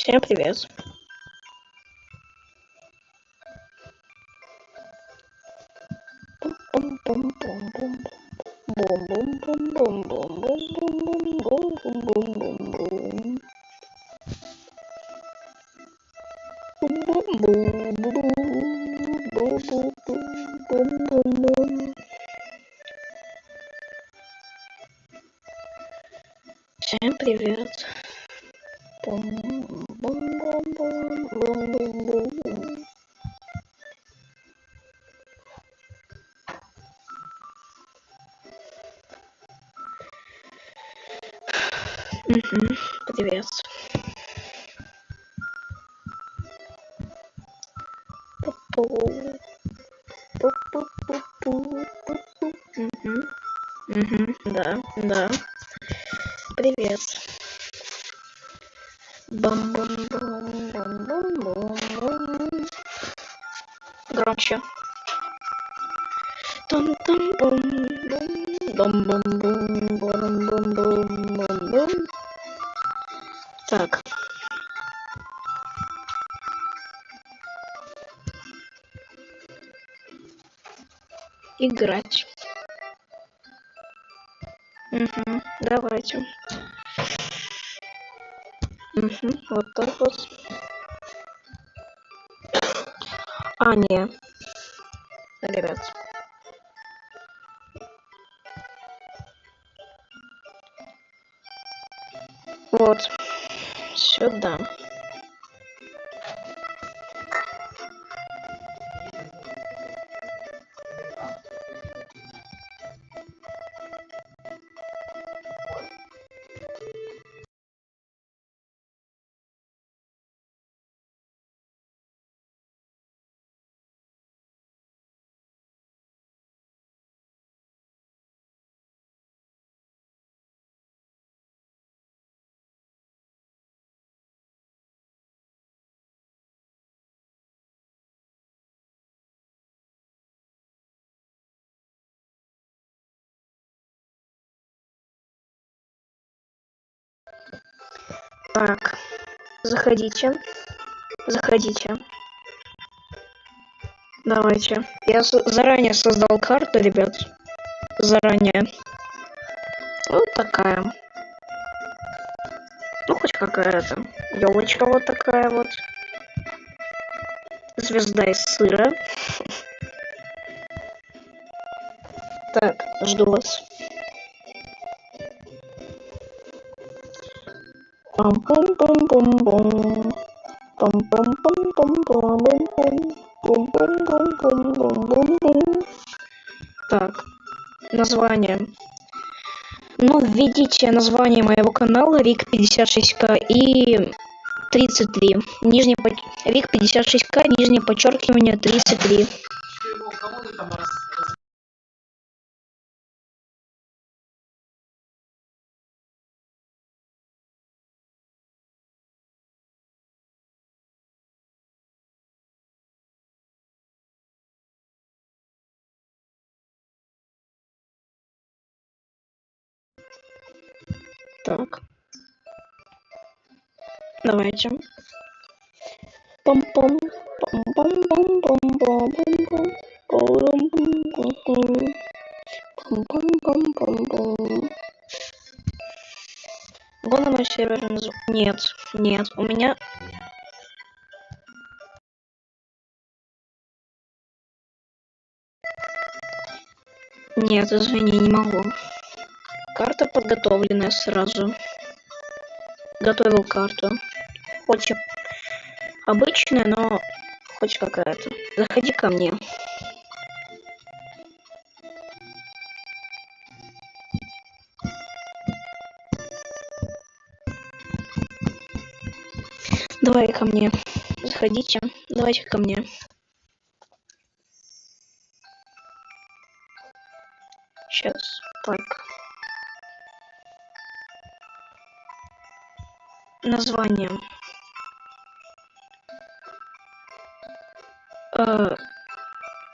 Всем привет. Всем привет. Привет. Да. Привет. Бам-бам-бам-бам-бам-бам. Громче. Там-там-бам. Бам-бам-бам-бам-бам-бам-бам. Так. Играть. Давайте. Вот так вот. Не. Ребят. Вот. Сюда. Так. Заходите. Давайте. Я заранее создал карту, ребят. Заранее. Вот такая. Ну, хоть какая-то. Елочка вот такая вот. Звезда из сыра. Так, жду вас. Пам-пам-пам-пам-пам. Пам-пам-пам-пам-пам-пам-пам-пам-пам-пам-пам. Так, название. Ну, введите название моего канала Вик56К и 33. Вик 56К, нижнее подчеркивание 33. Так. Давайте. Пам-пам. Пам-пам-пам-пам-пам-пам. Пам-пам-пам-пам-пам. Го на мой сервер Нет, у меня... Нет, извини, не могу. Карта подготовленная сразу. Готовил карту. Хоть обычная, но хоть какая-то. Заходи ко мне. Давай ко мне. Заходите. Давайте ко мне. Сейчас. Так. Название.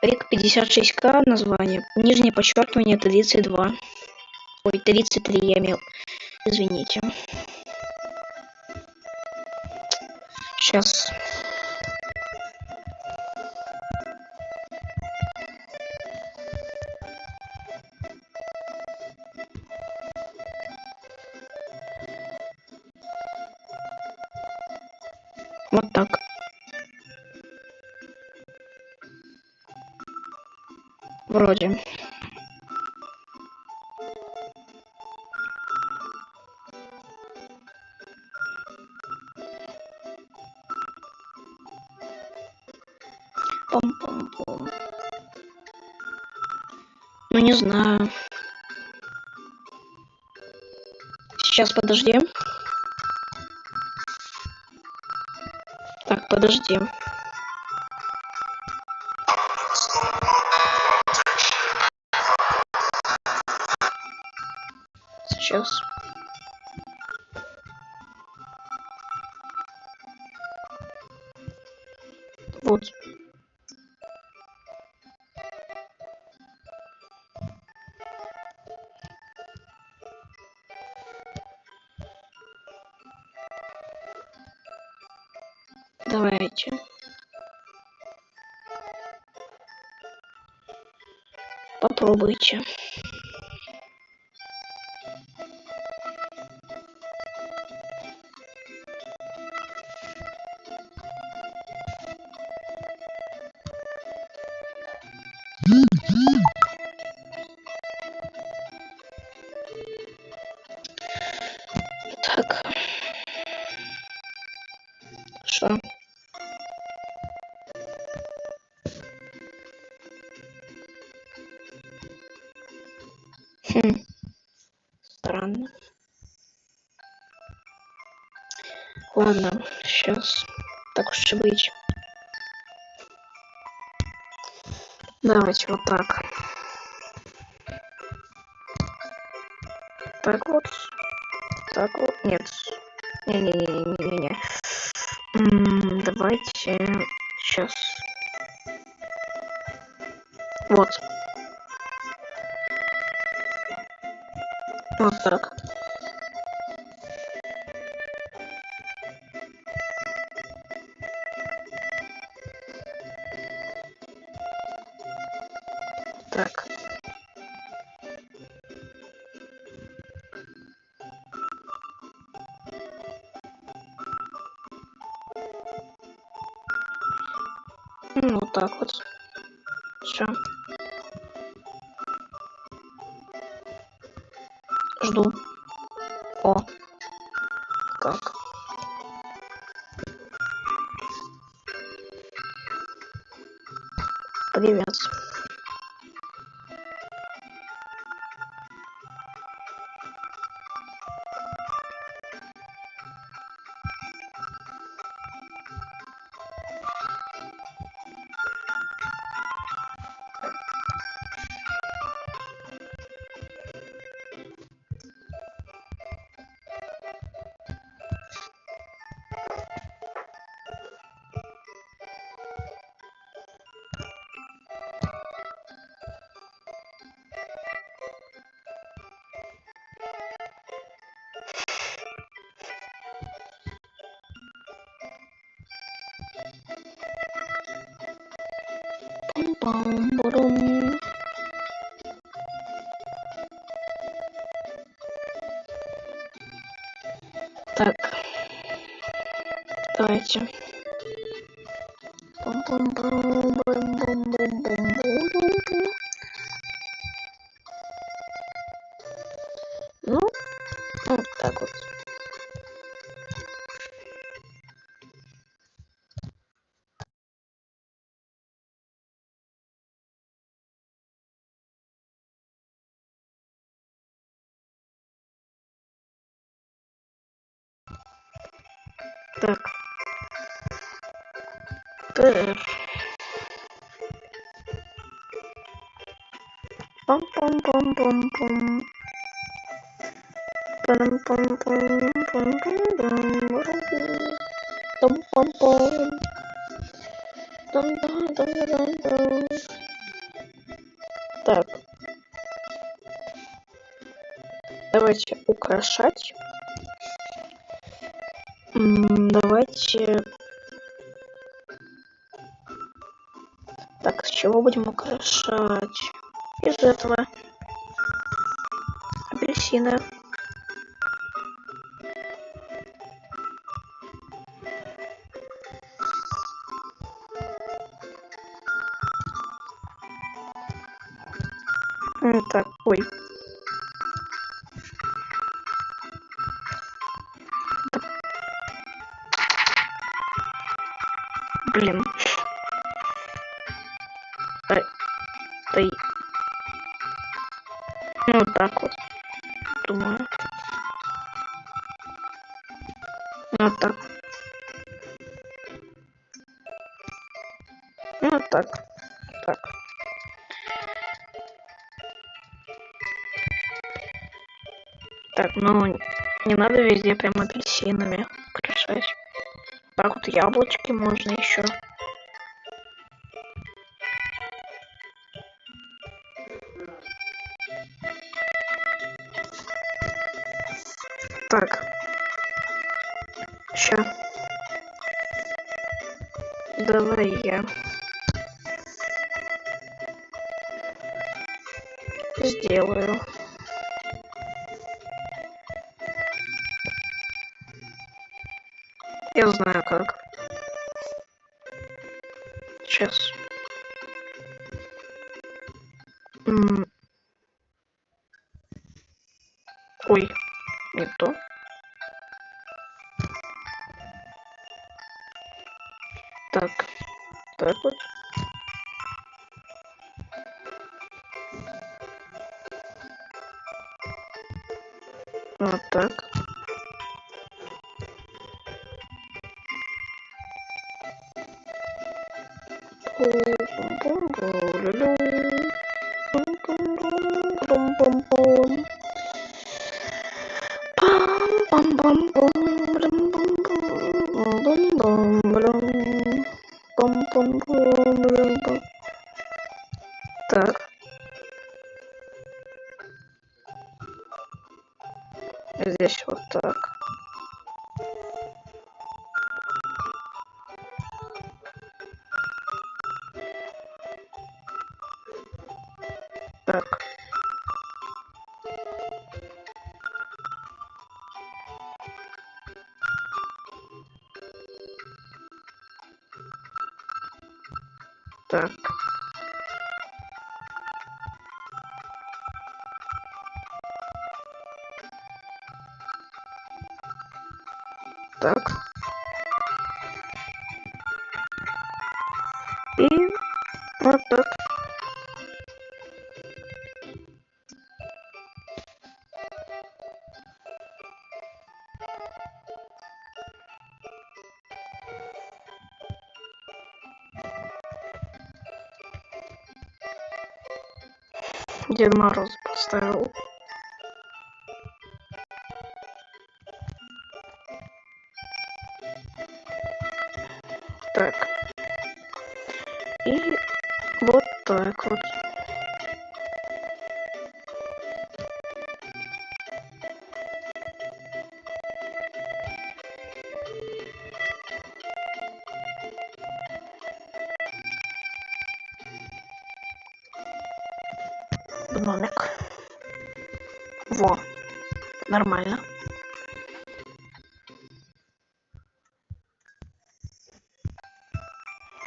Рик 56К название. Нижнее подчеркивание 32. Ой, 33 я имел. Извините. Сейчас. Вот так. Вроде. Пам-пам-пам. Ну не знаю. Сейчас подожди. Так, подожди. Сейчас. Вот. Давайте. Попробуйте. Так. Что? Хм. Странно. Ладно, сейчас. Так уж и быть. Давайте вот так. Так вот. Так вот. Нет. Не-не-не-не-не-не. Давайте сейчас. Вот. Вот так. Так. Вот так вот. Все. Жду. О. Как? Привет. Пам-пам-бурум. Так. Давайте. Пам-пам-пам-пам-пам-пам-пам-пам-пам. Ну, вот так вот. Так. Пам-пам-пам-пам-пам. Пам-пам-пам-пам-пам-пам. Пам-пам-пам. Дам-дам-дам-дам-дам. Так. Давайте украшать. Давайте Чего будем украшать? Из этого апельсина. Так, ой. Блин. Ай. Ну так вот. Думаю. Вот так. Вот так. Так. Так, ну не надо везде прям апельсинами украшать. Так вот яблочки можно еще. Так. Ща. Давай я сделаю. Я знаю как. Сейчас. Ой, не то. Так. Так вот. Вот так. Так. Здесь вот так. Так. Так. Так. И вот так. Дед Мороз поставил. Так. И вот так вот. Гномик. Во. Нормально.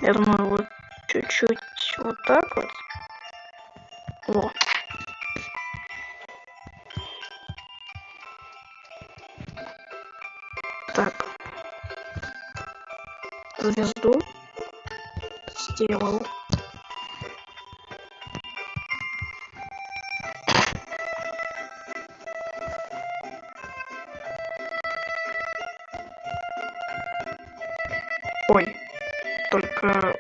Я думаю, вот чуть-чуть вот так вот. Во. Так. Звезду сделал. Ой. Только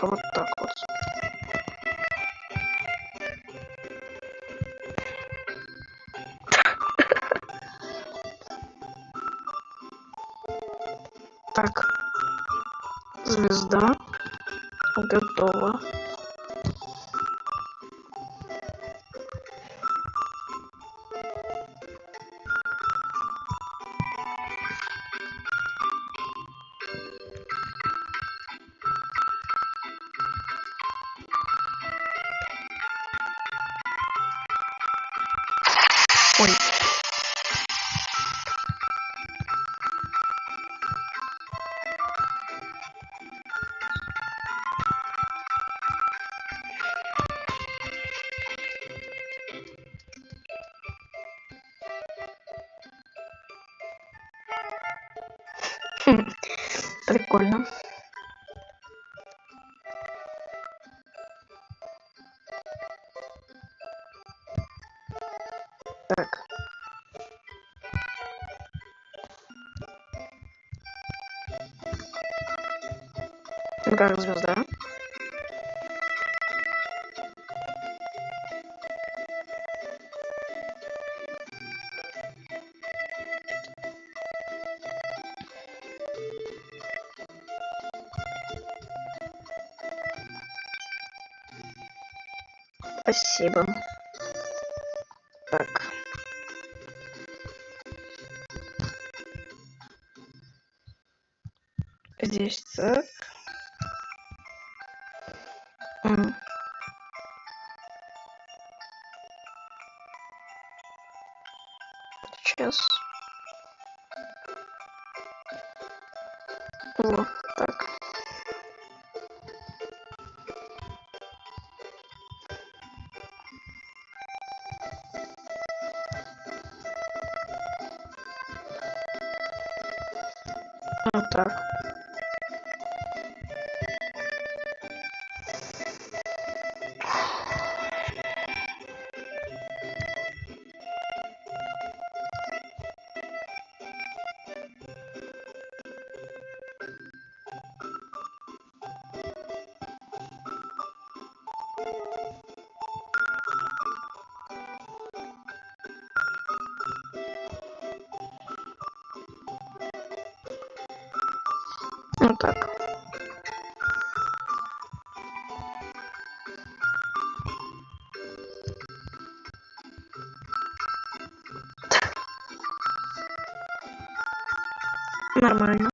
вот так вот. Так. Звезда готова. Ой. Прикольно. Так. Ну как звезда? Спасибо. Так. Здесь так. Сейчас. О, так. Вот так. Вот так. Нормально.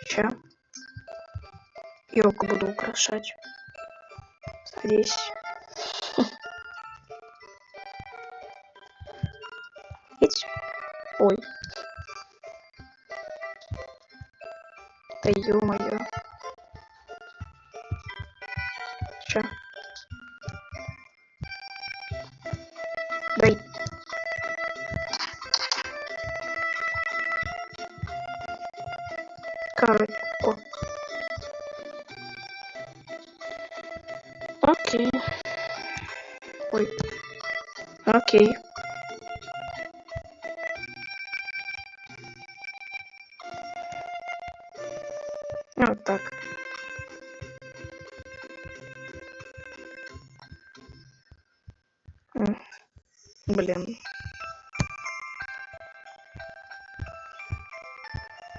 Че? Елку буду украшать. Садись. Ведь? Ой. Да ё-моё. Че? Дай. Короче. О. Окей. Ой. Окей. Вот так. Блин.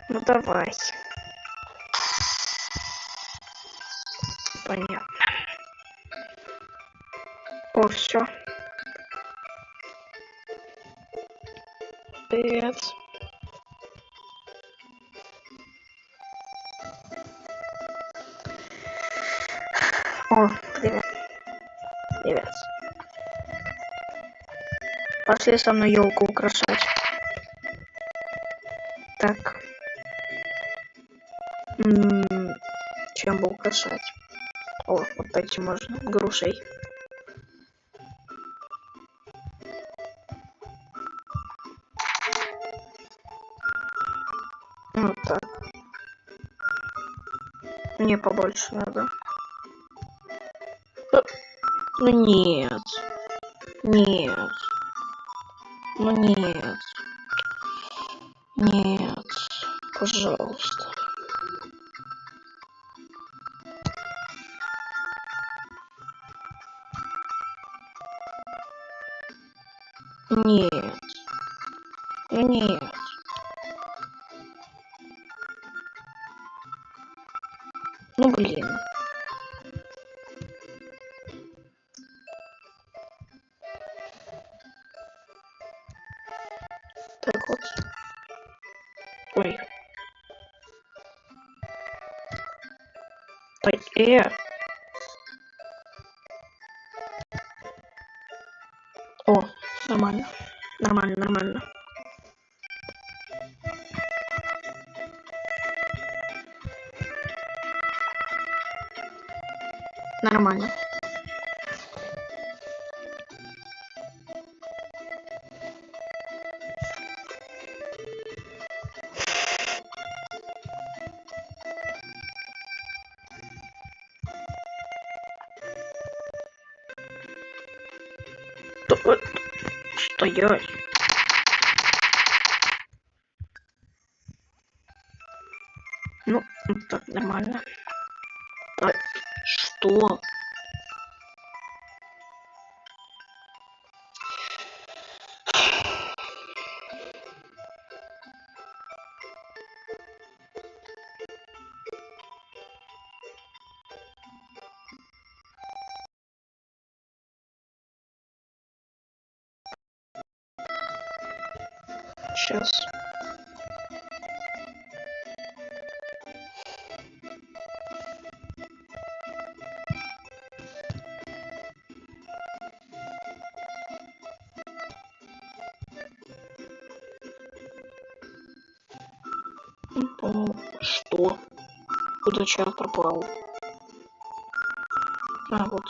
Ну давай. Понятно. О, все. Привет. О, привет. Привет. Пошли со мной елку украшать. Так. Чем бы украшать? О, вот эти можно. Грушей. Вот так. Мне побольше надо. Ну нет. Нет. Ну нет. Нет. Пожалуйста. Нет. Нет. Ну блин. Да, О, нормально. Нормально, нормально. Нормально. Стоять. Ну, так, нормально. Так, что? Сейчас. Что? Куда чат пропал? А, вот.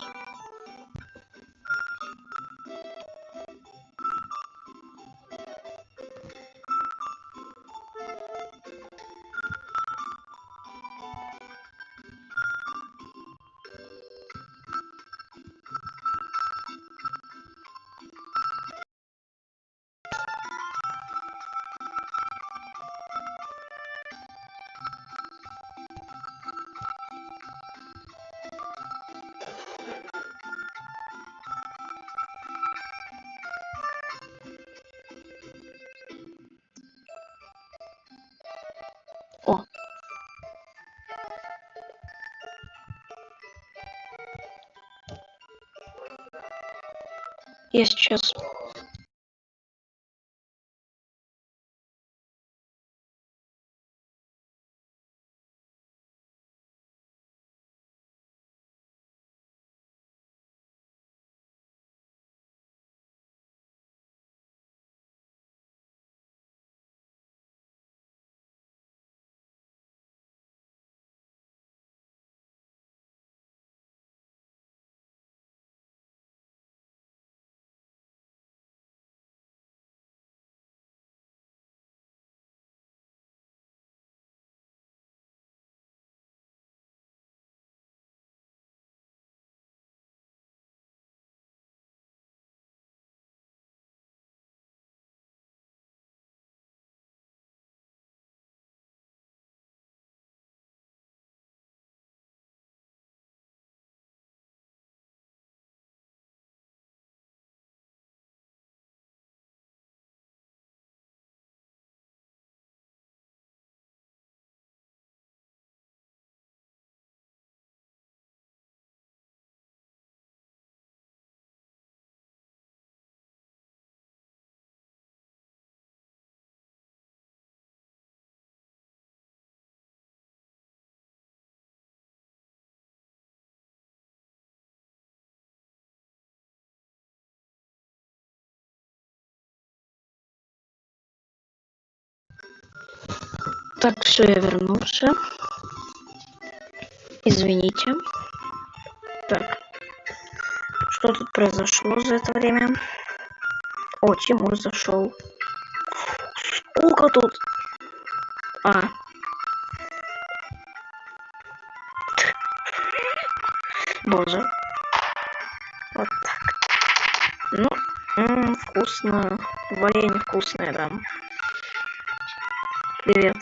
О. Я сейчас. Так, все, я вернулся. Извините. Так. Что тут произошло за это время? О, Тимур зашел. Сколько тут? А. Боже. Вот так. Ну, вкусно. Варенье вкусное, да. Привет.